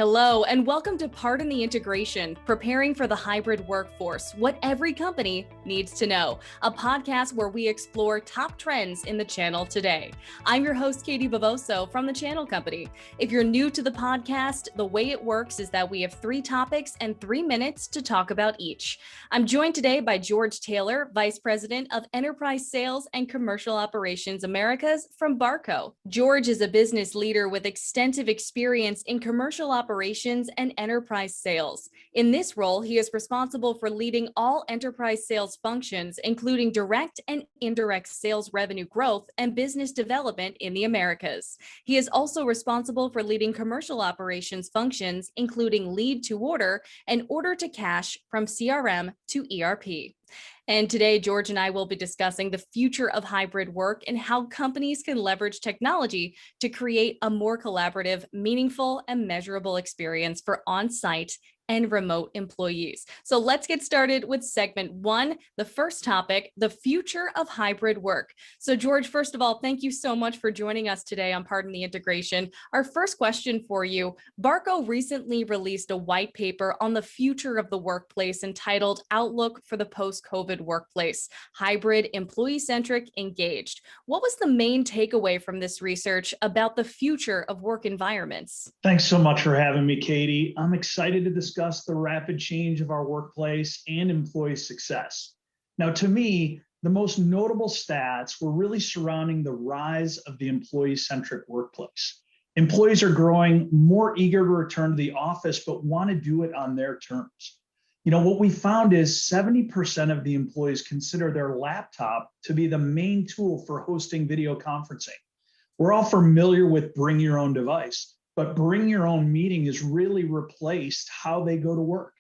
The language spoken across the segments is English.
Hello, and welcome to Pardon the Integration, Preparing for the Hybrid Workforce, What Every Company Needs to Know, a podcast where we explore top trends in the channel today. I'm your host, Katie Bavoso from the Channel Company. If you're new to the podcast, the way it works is that we have 3 topics and 3 minutes to talk about each. I'm joined today by George Taylor, Vice President of Enterprise Sales and Commercial Operations Americas from Barco. George is a business leader with extensive experience in commercial operations and enterprise sales. In this role, he is responsible for leading all enterprise sales functions, including direct and indirect sales revenue growth and business development in the Americas. He is also responsible for leading commercial operations functions, including lead to order and order to cash from CRM to ERP. And today, George and I will be discussing the future of hybrid work and how companies can leverage technology to create a more collaborative, meaningful, and measurable experience for on-site and remote employees. So let's get started with segment 1, the first topic, the future of hybrid work. So George, first of all, thank you so much for joining us today on Pardon the Integration. Our first question for you, Barco recently released a white paper on the future of the workplace entitled Outlook for the Post-COVID Workplace, Hybrid, Employee-Centric, Engaged. What was the main takeaway from this research about the future of work environments? Thanks so much for having me, Katie. I'm excited to discuss the rapid change of our workplace and employee success. Now, to me, the most notable stats were really surrounding the rise of the employee-centric workplace. Employees are growing more eager to return to the office, but want to do it on their terms. What we found is 70% of the employees consider their laptop to be the main tool for hosting video conferencing. We're all familiar with bring your own device, but bring your own meeting has really replaced how they go to work.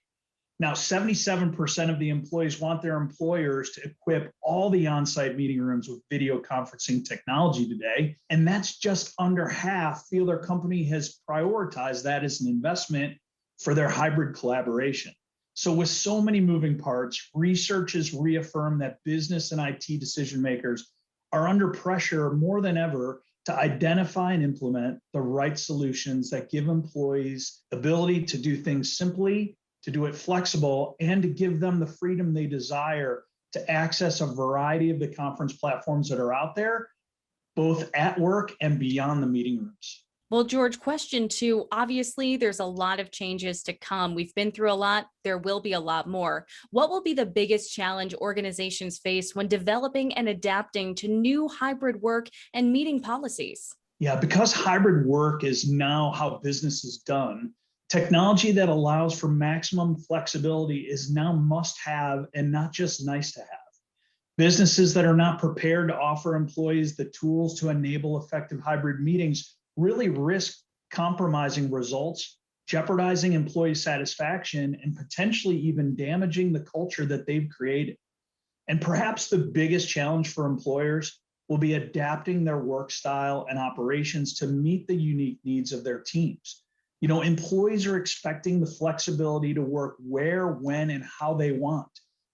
Now, 77% of the employees want their employers to equip all the on-site meeting rooms with video conferencing technology today. And that's just under half feel their company has prioritized that as an investment for their hybrid collaboration. So with so many moving parts, research has reaffirmed that business and IT decision makers are under pressure more than ever to identify and implement the right solutions that give employees the ability to do things simply, to do it flexible, and to give them the freedom they desire to access a variety of the conference platforms that are out there, both at work and beyond the meeting rooms. Well, George, question 2, obviously there's a lot of changes to come. We've been through a lot. There will be a lot more. What will be the biggest challenge organizations face when developing and adapting to new hybrid work and meeting policies? Yeah, because hybrid work is now how business is done, technology that allows for maximum flexibility is now must have and not just nice to have. Businesses that are not prepared to offer employees the tools to enable effective hybrid meetings really risk compromising results, jeopardizing employee satisfaction, and potentially even damaging the culture that they've created. And perhaps the biggest challenge for employers will be adapting their work style and operations to meet the unique needs of their teams. Employees are expecting the flexibility to work where, when, and how they want,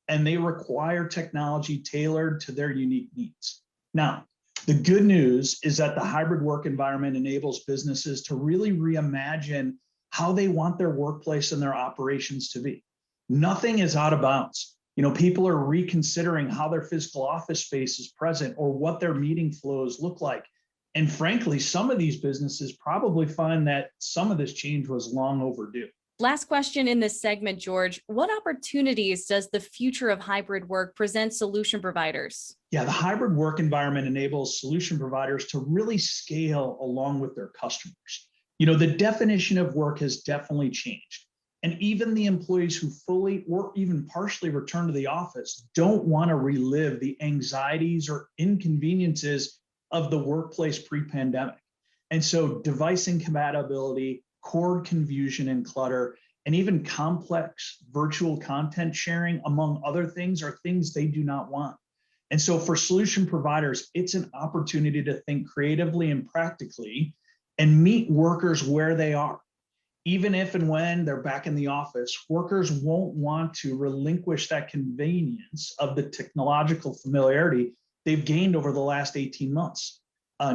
and they require technology tailored to their unique needs. Now, the good news is that the hybrid work environment enables businesses to really reimagine how they want their workplace and their operations to be. Nothing is out of bounds. People are reconsidering how their physical office space is present or what their meeting flows look like. And frankly, some of these businesses probably find that some of this change was long overdue. Last question in this segment, George. What opportunities does the future of hybrid work present solution providers? Yeah, the hybrid work environment enables solution providers to really scale along with their customers. The definition of work has definitely changed. And even the employees who fully or even partially return to the office don't want to relive the anxieties or inconveniences of the workplace pre-pandemic. And so device incompatibility, cord confusion and clutter, and even complex virtual content sharing, among other things, are things they do not want. And so for solution providers, it's an opportunity to think creatively and practically and meet workers where they are. Even if and when they're back in the office, workers won't want to relinquish that convenience of the technological familiarity they've gained over the last 18 months.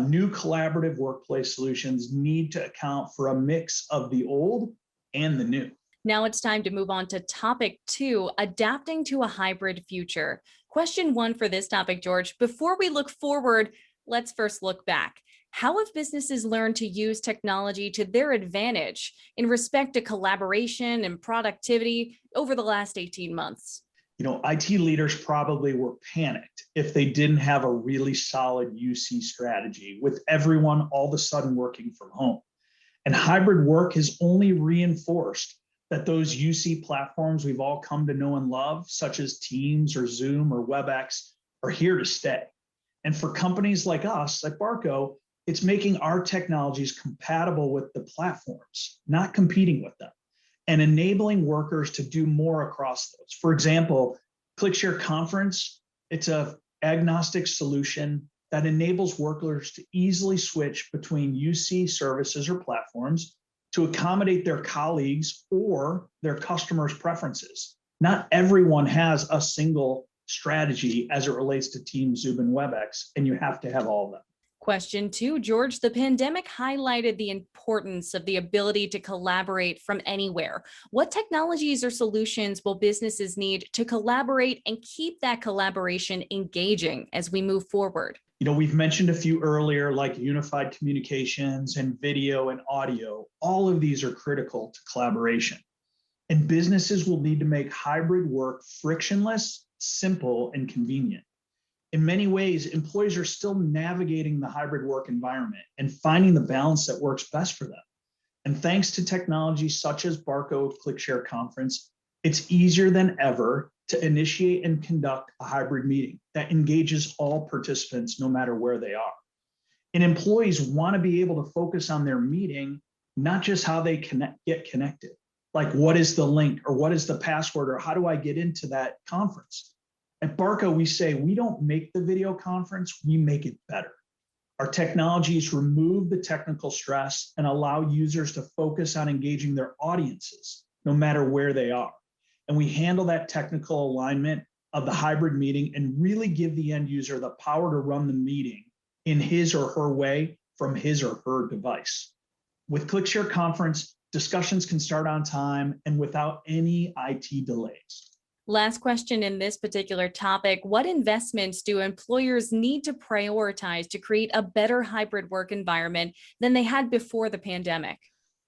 New collaborative workplace solutions need to account for a mix of the old and the new. Now it's time to move on to topic 2, adapting to a hybrid future. Question 1 for this topic, George. Before we look forward, let's first look back. How have businesses learned to use technology to their advantage in respect to collaboration and productivity over the last 18 months? IT leaders probably were panicked if they didn't have a really solid UC strategy with everyone all of a sudden working from home. And hybrid work has only reinforced that those UC platforms we've all come to know and love, such as Teams or Zoom or WebEx, are here to stay. And for companies like us, like Barco, it's making our technologies compatible with the platforms, not competing with them, and enabling workers to do more across those. For example, ClickShare Conference, it's an agnostic solution that enables workers to easily switch between UC services or platforms to accommodate their colleagues or their customers' preferences. Not everyone has a single strategy as it relates to Teams, Zoom, and WebEx, and you have to have all of them. Question 2, George, the pandemic highlighted the importance of the ability to collaborate from anywhere. What technologies or solutions will businesses need to collaborate and keep that collaboration engaging as we move forward? We've mentioned a few earlier, like unified communications and video and audio. All of these are critical to collaboration. And businesses will need to make hybrid work frictionless, simple, and convenient. In many ways, employees are still navigating the hybrid work environment and finding the balance that works best for them. And thanks to technology such as Barco ClickShare Conference, it's easier than ever to initiate and conduct a hybrid meeting that engages all participants no matter where they are. And employees want to be able to focus on their meeting, not just how they get connected. Like, what is the link or what is the password or how do I get into that conference? At Barco, we say we don't make the video conference, we make it better. Our technologies remove the technical stress and allow users to focus on engaging their audiences, no matter where they are. And we handle that technical alignment of the hybrid meeting and really give the end user the power to run the meeting in his or her way from his or her device. With ClickShare Conference, discussions can start on time and without any IT delays. Last question in this particular topic. What investments do employers need to prioritize to create a better hybrid work environment than they had before the pandemic?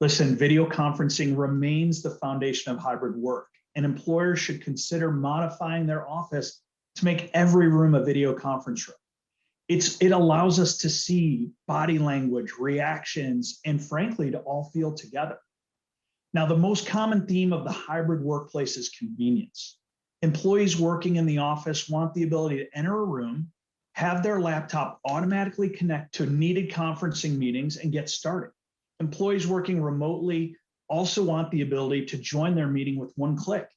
Listen, video conferencing remains the foundation of hybrid work, and employers should consider modifying their office to make every room a video conference room. It allows us to see body language, reactions, and frankly, to all feel together. Now, the most common theme of the hybrid workplace is convenience. Employees working in the office want the ability to enter a room, have their laptop automatically connect to needed conferencing meetings and get started. Employees working remotely also want the ability to join their meeting with one click.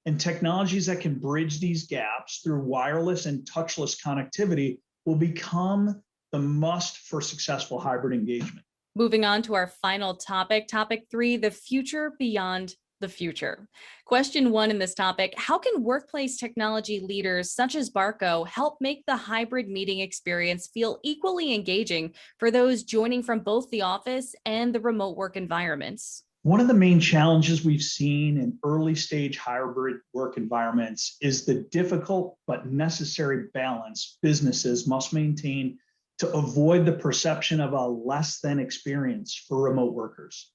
And technologies that can bridge these gaps through wireless and touchless connectivity will become the must for successful hybrid engagement. Moving on to our final topic, topic 3, the future beyond the future. Question 1 in this topic, how can workplace technology leaders such as Barco help make the hybrid meeting experience feel equally engaging for those joining from both the office and the remote work environments? One of the main challenges we've seen in early stage hybrid work environments is the difficult but necessary balance businesses must maintain to avoid the perception of a less than experience for remote workers.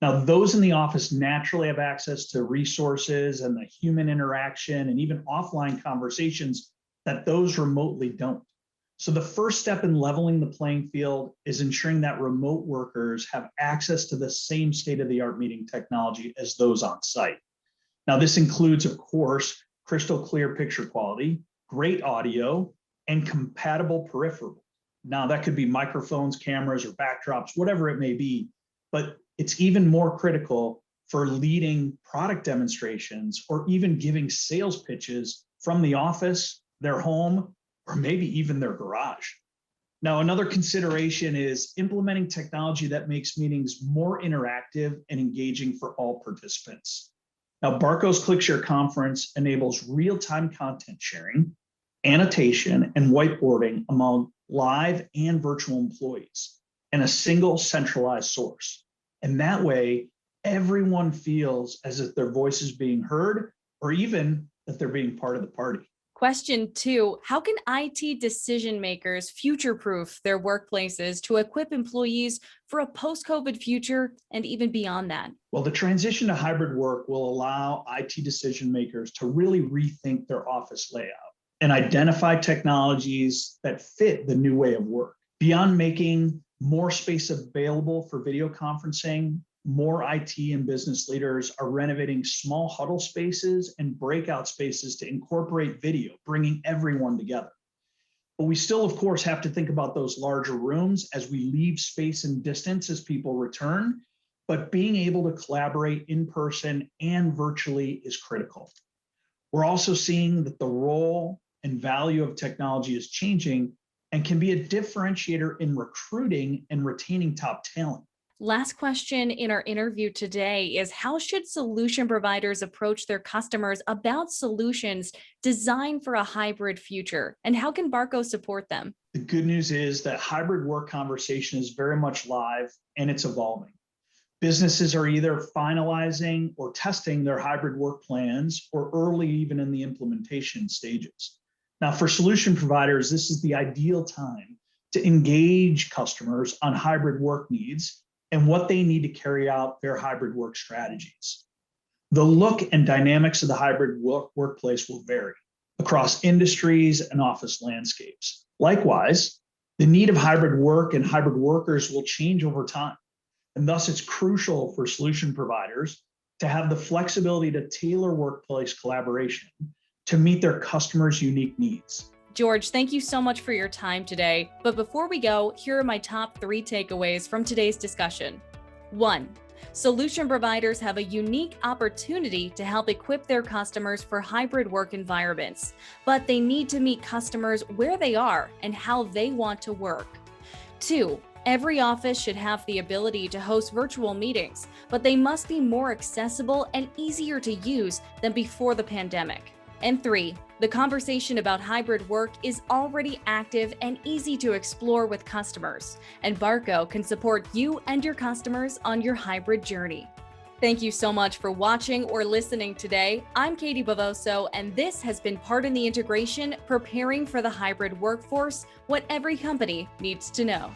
Now, those in the office naturally have access to resources and the human interaction and even offline conversations that those remotely don't. So the first step in leveling the playing field is ensuring that remote workers have access to the same state-of-the-art meeting technology as those on site. Now, this includes, of course, crystal clear picture quality, great audio, and compatible peripherals. Now, that could be microphones, cameras, or backdrops, whatever it may be, but it's even more critical for leading product demonstrations or even giving sales pitches from the office, their home, or maybe even their garage. Now, another consideration is implementing technology that makes meetings more interactive and engaging for all participants. Now, Barco's ClickShare Conference enables real-time content sharing, annotation, and whiteboarding among live and virtual employees in a single centralized source. And that way, everyone feels as if their voice is being heard or even that they're being part of the party. Question 2, how can IT decision makers future-proof their workplaces to equip employees for a post-COVID future and even beyond that? Well, the transition to hybrid work will allow IT decision makers to really rethink their office layout and identify technologies that fit the new way of work. Beyond making more space available for video conferencing, more IT and business leaders are renovating small huddle spaces and breakout spaces to incorporate video, bringing everyone together. But we still, of course, have to think about those larger rooms as we leave space and distance as people return. But being able to collaborate in person and virtually is critical. We're also seeing that the role and value of technology is changing and can be a differentiator in recruiting and retaining top talent. Last question in our interview today is, how should solution providers approach their customers about solutions designed for a hybrid future? And how can Barco support them? The good news is that hybrid work conversation is very much live and it's evolving. Businesses are either finalizing or testing their hybrid work plans or early even in the implementation stages. Now, for solution providers, this is the ideal time to engage customers on hybrid work needs and what they need to carry out their hybrid work strategies. The look and dynamics of the hybrid workplace will vary across industries and office landscapes. Likewise, the need of hybrid work and hybrid workers will change over time. And thus, it's crucial for solution providers to have the flexibility to tailor workplace collaboration to meet their customers' unique needs. George, thank you so much for your time today. But before we go, here are my top 3 takeaways from today's discussion. 1, solution providers have a unique opportunity to help equip their customers for hybrid work environments, but they need to meet customers where they are and how they want to work. 2, every office should have the ability to host virtual meetings, but they must be more accessible and easier to use than before the pandemic. And 3, the conversation about hybrid work is already active and easy to explore with customers, and Barco can support you and your customers on your hybrid journey. Thank you so much for watching or listening today. I'm Katie Bavoso, and this has been Part in the Integration, preparing for the hybrid workforce, what every company needs to know.